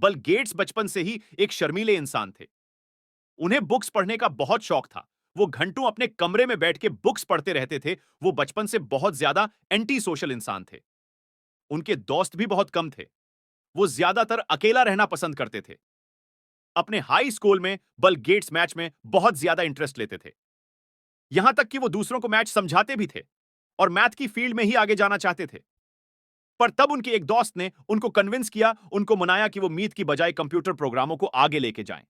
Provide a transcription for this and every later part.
Bill Gates बचपन से ही एक शर्मीले इंसान थे। उन्हें बुक्स पढ़ने का बहुत शौक था। वो घंटों अपने कमरे में बैठ के बुक्स पढ़ते रहते थे। वो बचपन से बहुत ज्यादा एंटी सोशल इंसान थे। उनके दोस्त भी बहुत कम थे। वो ज्यादातर अकेला रहना पसंद करते थे। अपने हाई स्कूल में बिल गेट्स मैच में बहुत ज्यादा इंटरेस्ट लेते थे। यहां तक कि वो दूसरों को मैच समझाते भी थे और मैथ की फील्ड में ही आगे जाना चाहते थे। पर तब उनके एक दोस्त ने उनको कन्विंस किया, उनको मनाया कि वो मीत की बजाय कंप्यूटर प्रोग्रामों को आगे लेके जाएं।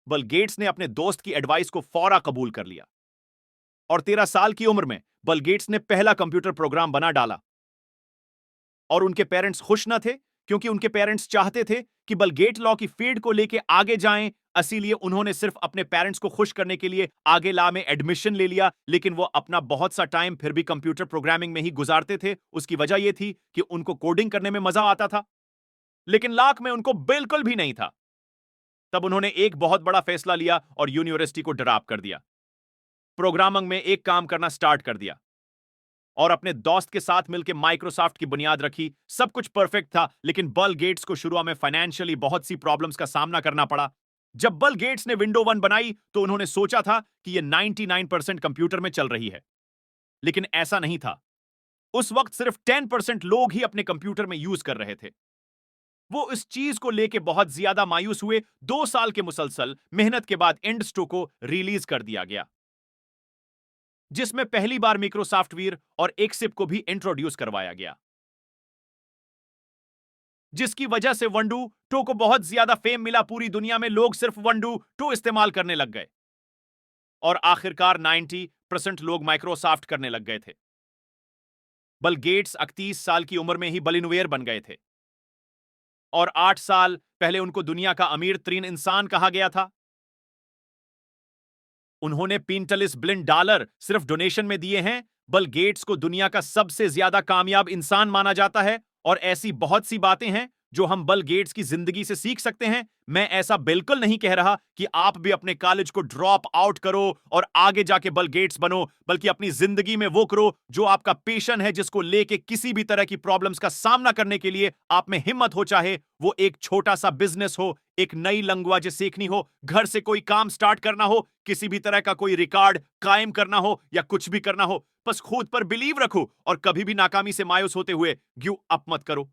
बिल गेट्स ने अपने दोस्त की एडवाइस को फौरा कबूल कर लिया और 13 साल की उम्र में बिल गेट्स ने पहला कंप्यूटर प्रोग्राम बना डाला। और उनके पेरेंट्स खुश न थे, क्योंकि उनके पेरेंट्स चाहते थे कि बिल गेट लॉ की फील्ड को लेके आगे जाएं। इसीलिए उन्होंने सिर्फ अपने पेरेंट्स को खुश करने के लिए आगे लॉ में एडमिशन ले लिया, लेकिन वो अपना बहुत सा टाइम फिर भी कंप्यूटर प्रोग्रामिंग में ही गुजारते थे। उसकी वजह यह थी कि उनको कोडिंग करने में मजा आता था, लेकिन लॉ में उनको बिल्कुल भी नहीं था। तब उन्होंने एक बहुत बड़ा फैसला लिया और यूनिवर्सिटी को ड्रॉप कर दिया। प्रोग्रामिंग में एक काम करना स्टार्ट कर दिया और अपने दोस्त के साथ मिलकर माइक्रोसॉफ्ट की बुनियाद रखी। सब कुछ परफेक्ट था, लेकिन बिल गेट्स को शुरू में फाइनेंशियली बहुत सी प्रॉब्लम्स का सामना करना पड़ा। जब बिल गेट्स ने विंडो 1 बनाई तो उन्होंने सोचा था कि यह 99% कंप्यूटर में चल रही है, लेकिन ऐसा नहीं था। उस वक्त सिर्फ 10% लोग ही अपने कंप्यूटर में यूज कर रहे थे। वो इस चीज को लेके बहुत ज्यादा मायूस हुए। 2 साल के मुसलसल मेहनत के बाद इंडस्टो को रिलीज कर दिया गया, जिसमें पहली बार माइक्रोसॉफ्ट वीर और एक्सिप को भी इंट्रोड्यूस करवाया गया, जिसकी वजह से वंडू टो को बहुत ज्यादा फेम मिला। पूरी दुनिया में लोग सिर्फ वंडू टो इस्तेमाल करने लग गए और आखिरकार 90% लोग माइक्रोसॉफ्ट करने लग गए थे। बिल गेट्स 31 साल की उम्र में ही बिलियनेयर बन गए थे और 8 साल पहले उनको दुनिया का अमीर तरीन इंसान कहा गया था। उन्होंने $45 बिलियन सिर्फ डोनेशन में दिए हैं। बिल गेट्स को दुनिया का सबसे ज्यादा कामयाब इंसान माना जाता है और ऐसी बहुत सी बातें हैं जो हम बिल गेट्स की जिंदगी से सीख सकते हैं। मैं ऐसा बिल्कुल नहीं कह रहा कि आप भी अपने कॉलेज को ड्रॉप आउट करो और आगे जाके बिल गेट्स बनो, बल्कि अपनी जिंदगी में वो करो जो आपका पैशन है, जिसको लेके किसी भी तरह की प्रॉब्लम्स का सामना करने के लिए आप में हिम्मत हो। चाहे वो एक छोटा सा बिजनेस हो, एक नई लैंग्वेज सीखनी हो, घर से कोई काम स्टार्ट करना हो, किसी भी तरह का कोई रिकॉर्ड कायम करना हो या कुछ भी करना हो। बस खुद पर बिलीव रखो और कभी भी नाकामी से मायूस होते हुए गिव अप मत करो।